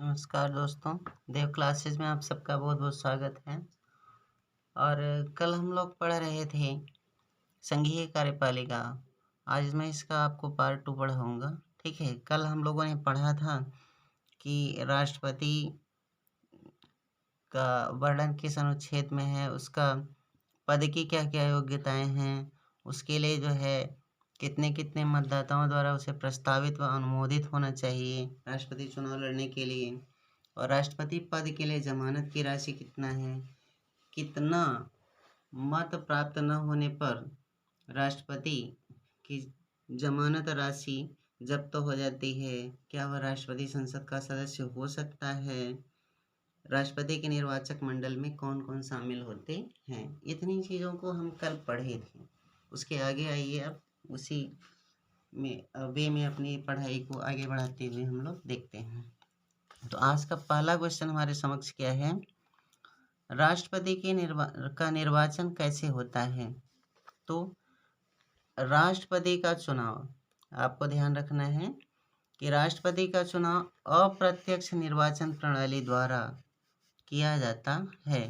नमस्कार दोस्तों, देव क्लासेस में आप सबका बहुत बहुत स्वागत है। और कल हम लोग पढ़ रहे थे संघीय कार्यपालिका। आज मैं इसका आपको पार्ट 2 पढ़ाऊँगा। ठीक है, कल हम लोगों ने पढ़ा था कि राष्ट्रपति का वर्णन किस अनुच्छेद में है, उसका पद की क्या-क्या योग्यताएँ हैं, उसके लिए जो है कितने-कितने मतदाताओं द्वारा उसे प्रस्तावित व अनुमोदित होना चाहिए राष्ट्रपति चुनाव लड़ने के लिए, और राष्ट्रपति पद के लिए ज़मानत की राशि कितना है, कितना मत प्राप्त न होने पर राष्ट्रपति की ज़मानत राशि जब्त हो जाती है, क्या वह राष्ट्रपति संसद का सदस्य हो सकता है, राष्ट्रपति के निर्वाचक मंडल में कौन कौन शामिल होते हैं। इतनी चीज़ों को हम कल पढ़े थे। उसके आगे आइए अब उसी में वे में अपनी पढ़ाई को आगे बढ़ाते हुए हम लोग देखते हैं। तो आज का पहला क्वेश्चन हमारे समक्ष क्या है, राष्ट्रपति के निर्वाचन कैसे होता है। तो राष्ट्रपति का चुनाव, आपको ध्यान रखना है कि राष्ट्रपति का चुनाव अप्रत्यक्ष निर्वाचन प्रणाली द्वारा किया जाता है।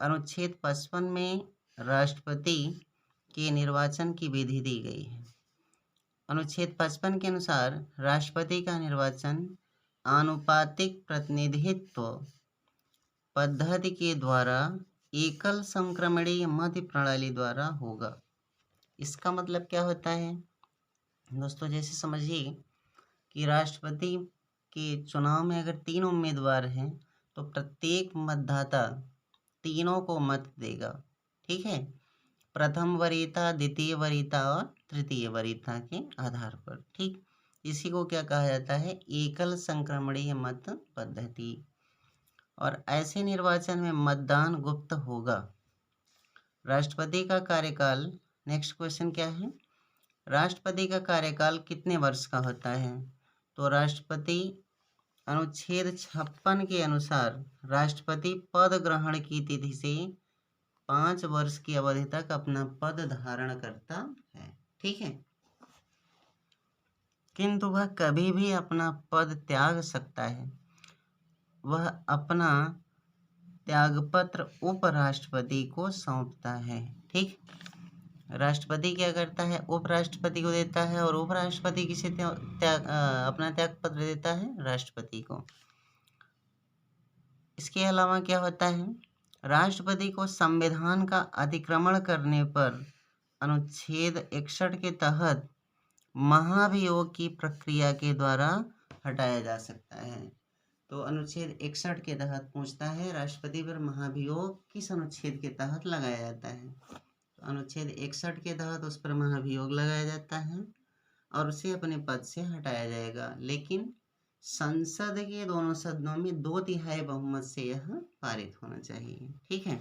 अनुच्छेद 55 में राष्ट्रपति के निर्वाचन की विधि दी गई है। अनुच्छेद 55 के अनुसार राष्ट्रपति का निर्वाचन आनुपातिक प्रतिनिधित्व पद्धति के द्वारा एकल संक्रमणीय मध्य प्रणाली द्वारा होगा। इसका मतलब क्या होता है दोस्तों, जैसे समझिए कि राष्ट्रपति के चुनाव में अगर 3 उम्मीदवार हैं तो प्रत्येक मतदाता तीनों को मत देगा। ठीक है, प्रथम वरीयता, द्वितीय वरीयता और तृतीय वरीयता के आधार पर। ठीक, इसी को क्या कहा जाता है, एकल संक्रमणीय मत पद्धति। और ऐसे निर्वाचन में मतदान गुप्त होगा। राष्ट्रपति का कार्यकाल, नेक्स्ट क्वेश्चन क्या है, राष्ट्रपति का कार्यकाल कितने वर्ष का होता है। तो राष्ट्रपति अनुच्छेद 56 के अनुसार राष्ट्रपति पद ग्रहण की तिथि से 5 वर्ष की अवधि तक अपना पद धारण करता है। ठीक है, किंतु वह कभी भी अपना पद त्याग सकता है। वह अपना त्यागपत्र उपराष्ट्रपति को सौंपता है। ठीक, राष्ट्रपति क्या करता है, उपराष्ट्रपति को देता है, और उपराष्ट्रपति किसे अपना त्याग पत्र देता है, राष्ट्रपति को। इसके अलावा क्या होता है, राष्ट्रपति को संविधान का अतिक्रमण करने पर अनुच्छेद 61 के तहत महाभियोग की प्रक्रिया के द्वारा हटाया जा सकता है। तो अनुच्छेद 61 के तहत पूछता है राष्ट्रपति पर महाभियोग किस अनुच्छेद के तहत लगाया जाता है। तो अनुच्छेद 61 के तहत उस पर महाभियोग लगाया जाता है और उसे अपने पद से हटाया जाएगा, लेकिन संसद के दोनों सदनों में 2/3 बहुमत से यह पारित होना चाहिए। ठीक है,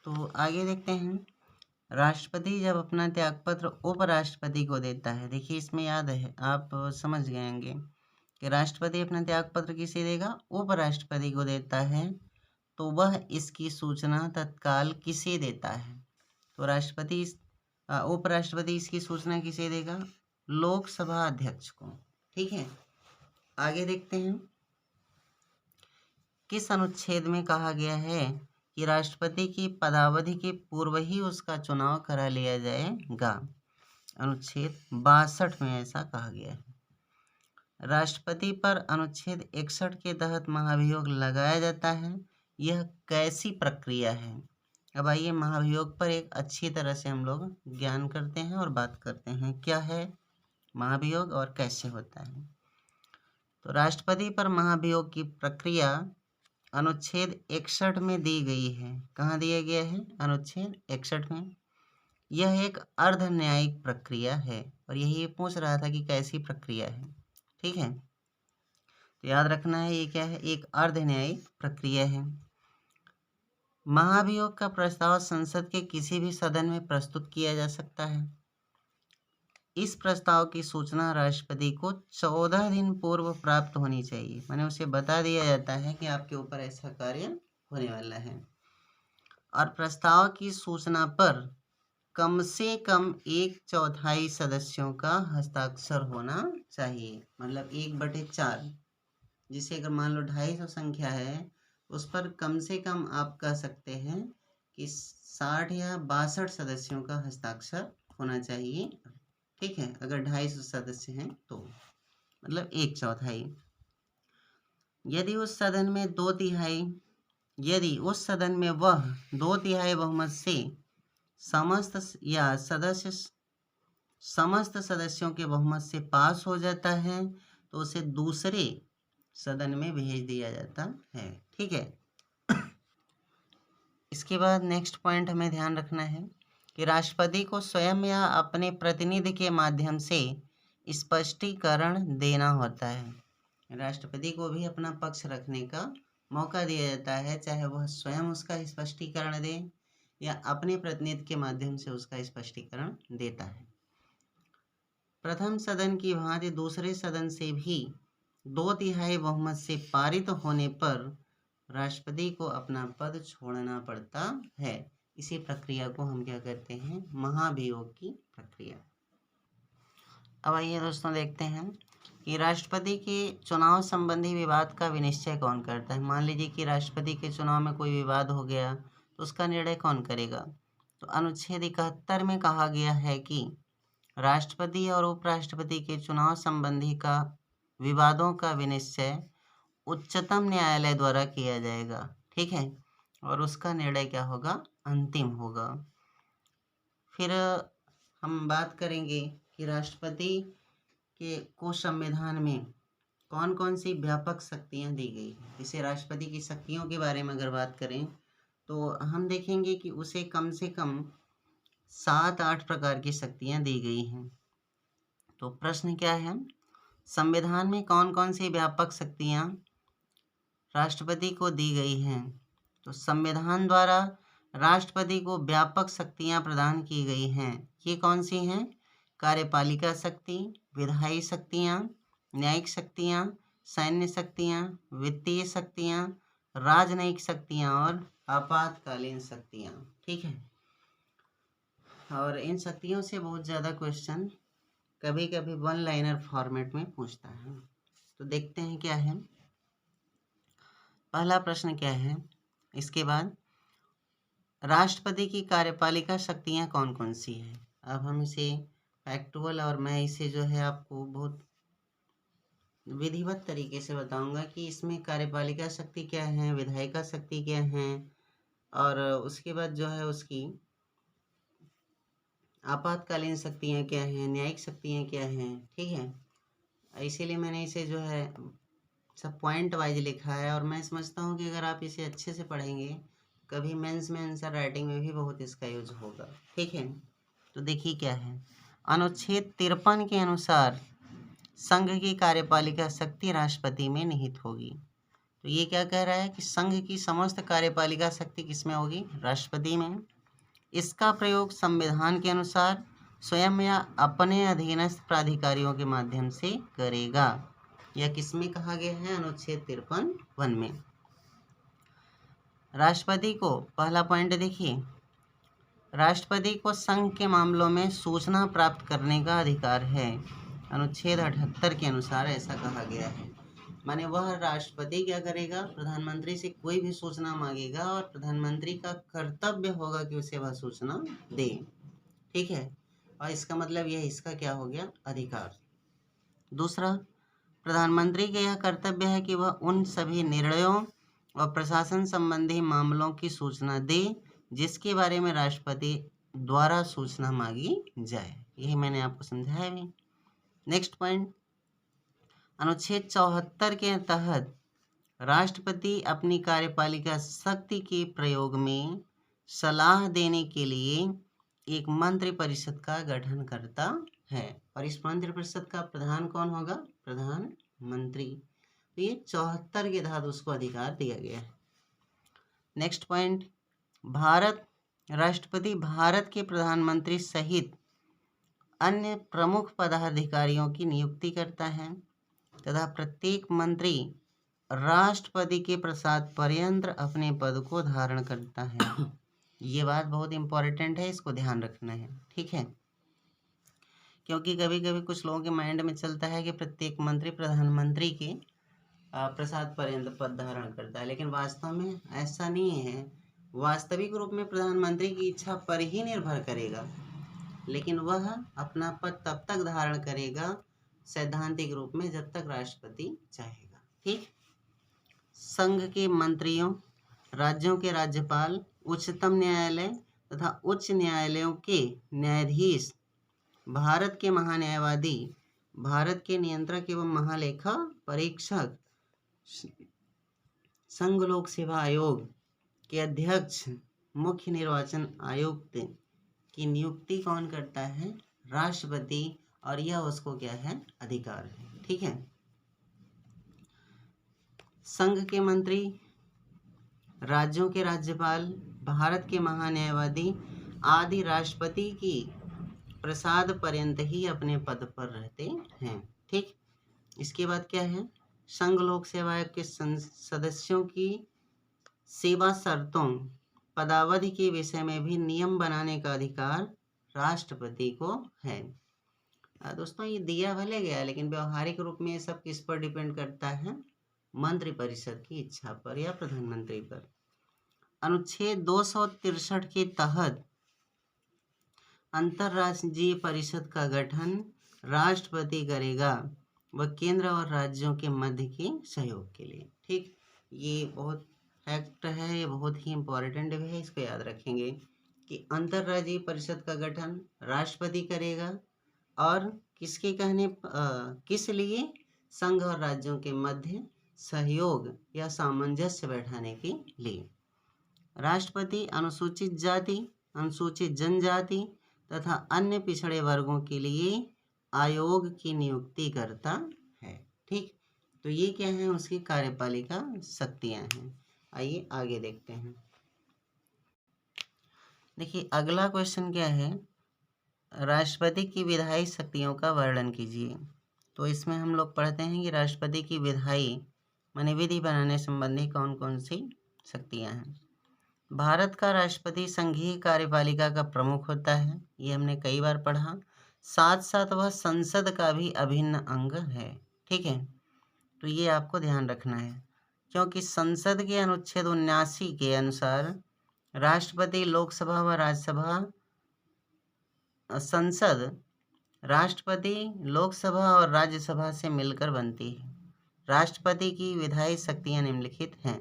तो आगे देखते हैं। राष्ट्रपति जब अपना त्यागपत्र उपराष्ट्रपति को देता है, देखिए इसमें याद है, आप समझ गए होंगे कि राष्ट्रपति अपना त्यागपत्र किसे देगा, उपराष्ट्रपति को देता है, तो वह इसकी सूचना तत्काल किसे देता है। तो राष्ट्रपति उपराष्ट्रपति इसकी सूचना किसे देगा, लोकसभा अध्यक्ष को। ठीक है, आगे देखते हैं किस अनुच्छेद में कहा गया है कि राष्ट्रपति की पदावधि के पूर्व ही उसका चुनाव करा लिया जाएगा। अनुच्छेद 62 में ऐसा कहा गया है। राष्ट्रपति पर अनुच्छेद 61 के तहत महाभियोग लगाया जाता है। यह कैसी प्रक्रिया है। अब आइए महाभियोग पर एक अच्छी तरह से हम लोग ज्ञान करते हैं और बात करते हैं क्या है महाभियोग और कैसे होता है। तो राष्ट्रपति पर महाभियोग की प्रक्रिया अनुच्छेद 61 में दी गई है। कहाँ दिया गया है, अनुच्छेद 61 में। यह एक अर्ध न्यायिक प्रक्रिया है, और यही पूछ रहा था कि कैसी प्रक्रिया है। ठीक है, तो याद रखना है ये क्या है, एक अर्ध न्यायिक प्रक्रिया है। महाभियोग का प्रस्ताव संसद के किसी भी सदन में प्रस्तुत किया जा सकता है। इस प्रस्ताव की सूचना राष्ट्रपति को 14 दिन पूर्व प्राप्त होनी चाहिए, माने उसे बता दिया जाता है कि आपके ऊपर ऐसा कार्य होने वाला है। और प्रस्ताव की सूचना पर कम से कम 1/4 सदस्यों का हस्ताक्षर होना चाहिए। मतलब 1/4, जिसे अगर मान लो 250 संख्या है, उस पर कम से कम आप कह सकते हैं कि 60 या 62 सदस्यों का हस्ताक्षर होना चाहिए। ठीक है, अगर 250 सदस्य हैं तो मतलब 1/4। यदि उस सदन में 2/3 यदि उस सदन में वह 2/3 बहुमत से समस्त सदस्यों के बहुमत से पास हो जाता है तो उसे दूसरे सदन में भेज दिया जाता है। ठीक है, इसके बाद नेक्स्ट पॉइंट हमें ध्यान रखना है कि राष्ट्रपति को स्वयं या अपने प्रतिनिधि के माध्यम से स्पष्टीकरण देना होता है। राष्ट्रपति को भी अपना पक्ष रखने का मौका दिया जाता है, चाहे वह स्वयं उसका स्पष्टीकरण दे या अपने प्रतिनिधि के माध्यम से उसका स्पष्टीकरण देता है। प्रथम सदन की भांति दूसरे सदन से भी 2/3 बहुमत से पारित होने पर राष्ट्रपति को अपना पद छोड़ना पड़ता है। इसी प्रक्रिया को हम क्या कहते हैं? महाभियोग की प्रक्रिया। अब आइए दोस्तों देखते हैं कि राष्ट्रपति के चुनाव संबंधी विवाद का विनिश्चय कौन करता है। मान लीजिए कि राष्ट्रपति के चुनाव में कोई विवाद हो गया तो उसका निर्णय कौन करेगा? तो अनुच्छेद 71 में कहा गया है कि राष्ट्रपति और उपराष्ट्रपति के चुनाव संबंधी का विवादों का विनिश्चय उच्चतम न्यायालय द्वारा किया जाएगा। ठीक है, और उसका निर्णय क्या होगा? अंतिम होगा। फिर हम बात करेंगे कि राष्ट्रपति को संविधान में कौन कौन सी व्यापक शक्तियां दी गई हैं। जैसे राष्ट्रपति की शक्तियों के बारे में अगर बात करें तो हम देखेंगे कि उसे कम से कम 7-8 प्रकार की शक्तियां दी गई हैं। तो प्रश्न क्या है? संविधान में कौन कौन सी व्यापक शक्तियां राष्ट्रपति को दी गई हैं? तो संविधान द्वारा राष्ट्रपति को व्यापक शक्तियां प्रदान की गई हैं। ये कौन सी हैं? कार्यपालिका शक्ति, विधायी शक्तियां, न्यायिक शक्तियां, सैन्य शक्तियां, वित्तीय शक्तियां, राजनयिक शक्तियां और आपातकालीन शक्तियां। ठीक है, और इन शक्तियों से बहुत ज़्यादा क्वेश्चन कभी कभी 1 लाइनर फॉर्मेट में पूछता है। तो देखते हैं क्या है। पहला प्रश्न क्या है इसके बाद, राष्ट्रपति की कार्यपालिका शक्तियां कौन कौन सी है? अब हम इसे फैक्टुअल और मैं इसे जो है आपको बहुत विधिवत तरीके से बताऊंगा कि इसमें कार्यपालिका शक्ति क्या है, विधायिका शक्ति क्या है, और उसके बाद जो है उसकी आपातकालीन शक्तियाँ क्या हैं, न्यायिक शक्तियाँ क्या हैं। ठीक है, इसीलिए मैंने इसे जो है सब पॉइंट वाइज लिखा है और मैं समझता हूँ कि अगर आप इसे अच्छे से पढ़ेंगे कभी मेंस में आंसर राइटिंग में भी बहुत इसका यूज होगा। ठीक है, तो देखिए क्या है। अनुच्छेद 53 के अनुसार संघ की कार्यपालिका शक्ति राष्ट्रपति में निहित होगी। तो ये क्या कह रहा है कि संघ की समस्त कार्यपालिका शक्ति किसमें होगी? राष्ट्रपति में। इसका प्रयोग संविधान के अनुसार स्वयं या अपने अधीनस्थ प्राधिकारियों के माध्यम से करेगा। यह किसमें कहा गया है? अनुच्छेद 53(1) में। राष्ट्रपति को पहला पॉइंट देखिए, राष्ट्रपति को संघ के मामलों में सूचना प्राप्त करने का अधिकार है। अनुच्छेद 78 के अनुसार ऐसा कहा गया है। माने वह राष्ट्रपति क्या करेगा? प्रधानमंत्री से कोई भी सूचना मांगेगा और प्रधानमंत्री का कर्तव्य होगा कि उसे वह सूचना दे। ठीक है, और इसका मतलब यह इसका क्या हो गया? अधिकार। दूसरा, प्रधानमंत्री का यह कर्तव्य है कि वह उन सभी निर्णयों और प्रशासन संबंधी मामलों की सूचना दे जिसके बारे में राष्ट्रपति द्वारा सूचना मांगी जाए। यही मैंने आपको समझाया भी। नेक्स्ट पॉइंट, अनुच्छेद 74 के तहत राष्ट्रपति अपनी कार्यपालिका शक्ति के प्रयोग में सलाह देने के लिए एक मंत्रिपरिषद का गठन करता है और इस मंत्रिपरिषद का प्रधान कौन होगा? प्रधानमंत्री। तो ये 74 के तहत उसको अधिकार दिया गया है। नेक्स्ट पॉइंट, राष्ट्रपति भारत के प्रधानमंत्री सहित अन्य प्रमुख पदाधिकारियों की नियुक्ति करता है तथा प्रत्येक मंत्री राष्ट्रपति के प्रसाद पर्यंत अपने पद को धारण करता है। ये बात बहुत इम्पोर्टेंट है, इसको ध्यान रखना है, ठीक है। क्योंकि कभी कभी कुछ लोगों के माइंड में चलता है कि प्रत्येक मंत्री प्रधानमंत्री के प्रसाद पर्यंत पद धारण करता है, लेकिन वास्तव में ऐसा नहीं है। वास्तविक रूप में प्रधानमंत्री की इच्छा पर ही निर्भर करेगा, लेकिन वह अपना पद तब तक धारण करेगा सैद्धांतिक रूप में जब तक राष्ट्रपति चाहेगा, ठीक। संघ के मंत्रियों, राज्यों के राज्यपाल, उच्चतम न्यायालय तथा उच्च न्यायालयों के न्यायाधीश, भारत के महान्यायवादी, भारत के नियंत्रक एवं महालेखा परीक्षक, संघ लोक सेवा आयोग के अध्यक्ष, मुख्य निर्वाचन आयुक्त की नियुक्ति कौन करता है? राष्ट्रपति, और यह उसको क्या है? अधिकार है, ठीक है। संघ के मंत्री, राज्यों के राज्यपाल, भारत के महान्यायवादी आदि राष्ट्रपति की प्रसाद पर्यंत ही अपने पद पर रहते हैं, ठीक। इसके बाद क्या है? संघ लोक सेवा आयोग के सदस्यों की सेवा शर्तों, पदावधि के विषय में भी नियम बनाने का अधिकार राष्ट्रपति को है। दोस्तों ये दिया भले गया, लेकिन व्यवहारिक रूप में ये सब किस पर डिपेंड करता है? मंत्रिपरिषद की इच्छा पर या प्रधानमंत्री पर। अनुच्छेद 263 के तहत अंतर्राज्यीय परिषद का गठन राष्ट्रपति करेगा, वह केंद्र और राज्यों के मध्य के सहयोग के लिए, ठीक। ये बहुत फैक्ट है, ये बहुत ही इम्पोर्टेंट भी है, इसको याद रखेंगे कि अंतर्राज्यीय परिषद का गठन राष्ट्रपति करेगा, और किसके कहने किस लिए? संघ और राज्यों के मध्य सहयोग या सामंजस्य बैठाने के लिए। राष्ट्रपति अनुसूचित जाति, अनुसूचित जनजाति तथा अन्य पिछड़े वर्गों के लिए आयोग की नियुक्ति करता है, ठीक। तो ये क्या है? उसकी कार्यपालिका शक्तियां हैं। आइए आगे देखते हैं। देखिए अगला क्वेश्चन क्या है? राष्ट्रपति की विधायी शक्तियों का वर्णन कीजिए। तो इसमें हम लोग पढ़ते हैं कि राष्ट्रपति की विधायी माने विधि बनाने संबंधी कौन कौन सी शक्तियां हैं। भारत का राष्ट्रपति संघीय कार्यपालिका का प्रमुख होता है, ये हमने कई बार पढ़ा। साथ साथ वह संसद का भी अभिन्न अंग है, ठीक है। तो ये आपको ध्यान रखना है, क्योंकि संसद के अनुच्छेद 79 के अनुसार राष्ट्रपति लोकसभा व राज्यसभा संसद राष्ट्रपति लोकसभा और राज्यसभा से मिलकर बनती है। राष्ट्रपति की विधायी शक्तियां निम्नलिखित हैं।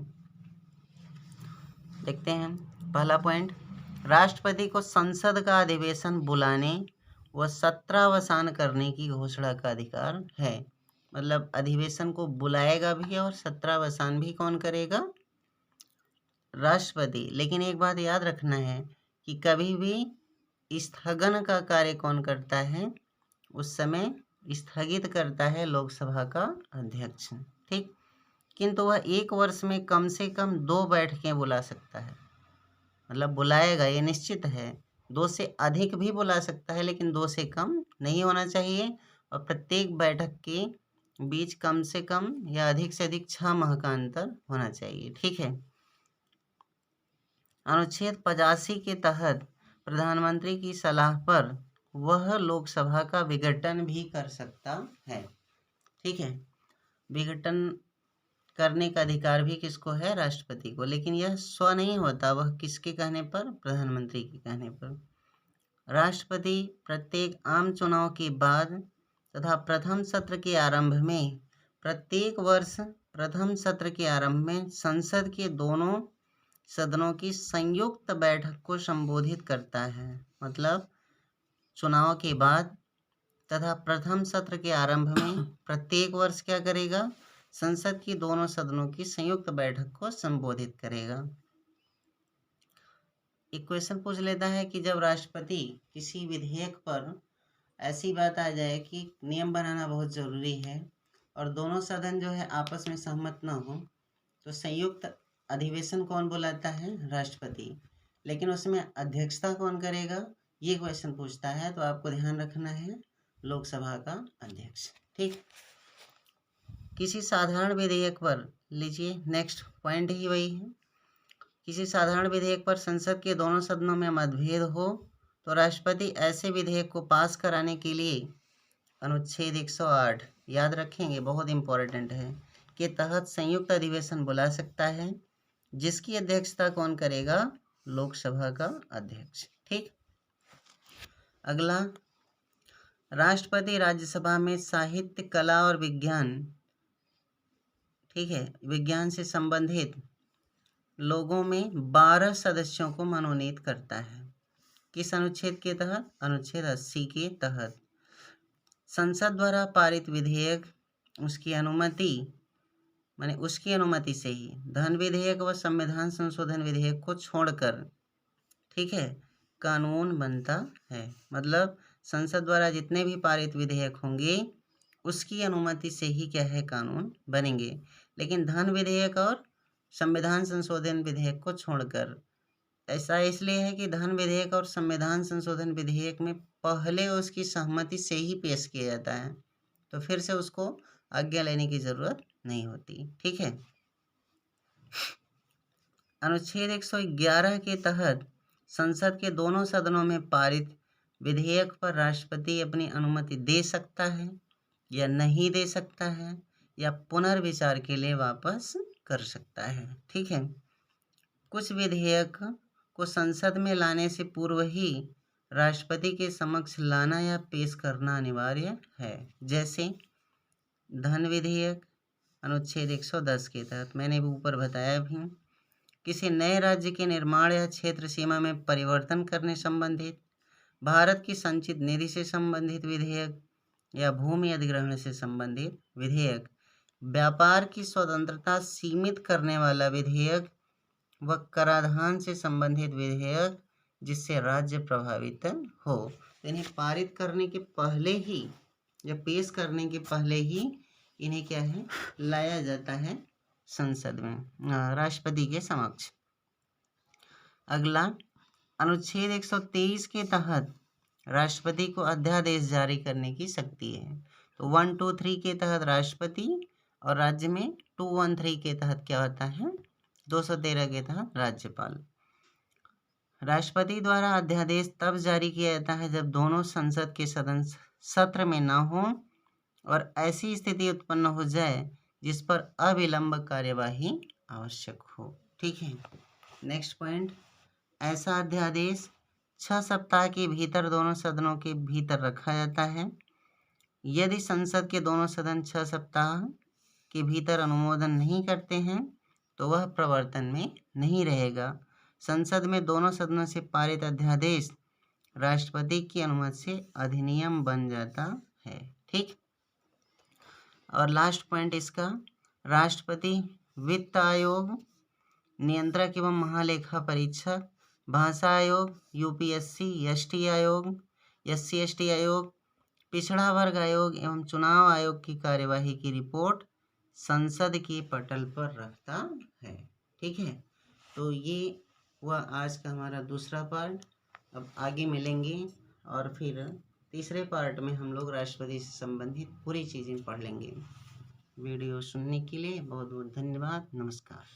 देखते हैं पहला पॉइंट, राष्ट्रपति को संसद का अधिवेशन बुलाने व सत्रावसान करने की घोषणा का अधिकार है। मतलब अधिवेशन को बुलाएगा भी और सत्रावसान भी कौन करेगा? राष्ट्रपति। लेकिन एक बात याद रखना है कि कभी भी स्थगन का कार्य कौन करता है? उस समय स्थगित करता है लोकसभा का अध्यक्ष, ठीक। किंतु वह 1 वर्ष में कम से कम 2 बैठकें बुला सकता है। मतलब बुलाएगा, ये निश्चित है। 2 से अधिक भी बुला सकता है, लेकिन 2 से कम नहीं होना चाहिए, और प्रत्येक बैठक के बीच कम से कम या अधिक से अधिक 6 माह का अंतर होना चाहिए, ठीक है। अनुच्छेद 85 के तहत प्रधानमंत्री की सलाह पर वह लोकसभा का विघटन भी कर सकता है, ठीक है। विघटन करने का अधिकार भी किसको है? राष्ट्रपति को। लेकिन यह स्व नहीं होता, वह किसके कहने पर? प्रधानमंत्री के कहने पर। राष्ट्रपति प्रत्येक आम चुनाव के बाद तथा प्रथम सत्र के आरंभ में, प्रत्येक वर्ष प्रथम सत्र के आरंभ में संसद के दोनों सदनों की संयुक्त बैठक को संबोधित करता है। मतलब चुनाव के बाद तथा प्रथम सत्र के आरंभ में प्रत्येक वर्ष क्या करेगा? संसद की दोनों सदनों की संयुक्त बैठक को संबोधित करेगा। एक क्वेश्चन पूछ लेता है कि जब राष्ट्रपति किसी विधेयक पर ऐसी बात आ जाए कि नियम बनाना बहुत जरूरी है और दोनों सदन जो है आपस में सहमत न हो, तो संयुक्त अधिवेशन कौन बुलाता है? राष्ट्रपति। लेकिन उसमें अध्यक्षता कौन करेगा? ये क्वेश्चन पूछता है, तो आपको ध्यान रखना है लोकसभा का अध्यक्ष, ठीक। किसी साधारण विधेयक पर, लीजिए नेक्स्ट पॉइंट ही वही है, किसी साधारण विधेयक पर संसद के दोनों सदनों में मतभेद हो तो राष्ट्रपति ऐसे विधेयक को पास कराने के लिए अनुच्छेद 108 याद रखेंगे, बहुत इंपॉर्टेंट है, के तहत संयुक्त अधिवेशन बुला सकता है, जिसकी अध्यक्षता कौन करेगा? लोकसभा का अध्यक्ष। ठीक। अगला, राष्ट्रपति राज्यसभा में साहित्य, कला और विज्ञान, ठीक है, विज्ञान से संबंधित लोगों में 12 सदस्यों को मनोनीत करता है। किस अनुच्छेद के तहत? अनुच्छेद 80 के तहत। संसद द्वारा पारित विधेयक उसकी अनुमति से ही धन विधेयक व संविधान संशोधन विधेयक को छोड़कर, ठीक है, कानून बनता है। मतलब संसद द्वारा जितने भी पारित विधेयक होंगे उसकी अनुमति से ही क्या है? कानून बनेंगे। लेकिन धन विधेयक और संविधान संशोधन विधेयक को छोड़कर। ऐसा इसलिए है कि धन विधेयक और संविधान संशोधन विधेयक में पहले उसकी सहमति से ही पेश किया जाता है, तो फिर से उसको आज्ञा लेने की जरूरत नहीं होती। ठीक है। अनुच्छेद 111 के तहत संसद के दोनों सदनों में पारित विधेयक पर राष्ट्रपति अपनी अनुमति दे सकता है या नहीं दे सकता है, या पुनर्विचार के लिए वापस कर सकता है। ठीक है। कुछ विधेयक को संसद में लाने से पूर्व ही राष्ट्रपति के समक्ष लाना या पेश करना अनिवार्य है। जैसे धन विधेयक अनुच्छेद 110 के तहत, मैंने भी ऊपर बताया भी, किसी नए राज्य के निर्माण या क्षेत्र सीमा में परिवर्तन करने संबंधित, भारत की संचित निधि से संबंधित विधेयक या भूमि अधिग्रहण से संबंधित विधेयक, व्यापार की स्वतंत्रता सीमित करने वाला विधेयक व कराधान से संबंधित विधेयक जिससे राज्य प्रभावित हो। इन्हें पारित करने के पहले ही या पेश करने के पहले ही इन्हें क्या है? लाया जाता है संसद में, राष्ट्रपति के समक्ष। अगला, अनुच्छेद 123 के तहत राष्ट्रपति को अध्यादेश जारी करने की शक्ति है। तो 123 के तहत राष्ट्रपति और राज्य में 213 के तहत क्या होता है? 213 के तहत राज्यपाल। राष्ट्रपति द्वारा अध्यादेश तब जारी किया जाता है जब दोनों संसद के सदन सत्र में न हो और ऐसी स्थिति उत्पन्न हो जाए जिस पर अविलंब कार्यवाही आवश्यक हो। ठीक है। नेक्स्ट पॉइंट, ऐसा अध्यादेश 6 सप्ताह के भीतर दोनों सदनों के भीतर रखा जाता है। यदि संसद के दोनों सदन 6 सप्ताह के भीतर अनुमोदन नहीं करते हैं तो वह प्रवर्तन में नहीं रहेगा। संसद में दोनों सदनों से पारित अध्यादेश राष्ट्रपति की अनुमति से अधिनियम बन जाता है। ठीक। और लास्ट पॉइंट इसका, राष्ट्रपति, वित्त आयोग, नियंत्रक एवं महालेखा परीक्षक, भाषा आयोग, यूपीएससी, एसटी आयोग, SC/ST आयोग, पिछड़ा वर्ग आयोग एवं चुनाव आयोग की कार्यवाही की रिपोर्ट संसद के पटल पर रखता है। ठीक है। तो ये हुआ आज का हमारा दूसरा पार्ट। अब आगे मिलेंगे और फिर तीसरे पार्ट में हम लोग राष्ट्रपति से संबंधित पूरी चीज़ें पढ़ लेंगे। वीडियो सुनने के लिए बहुत बहुत धन्यवाद। नमस्कार।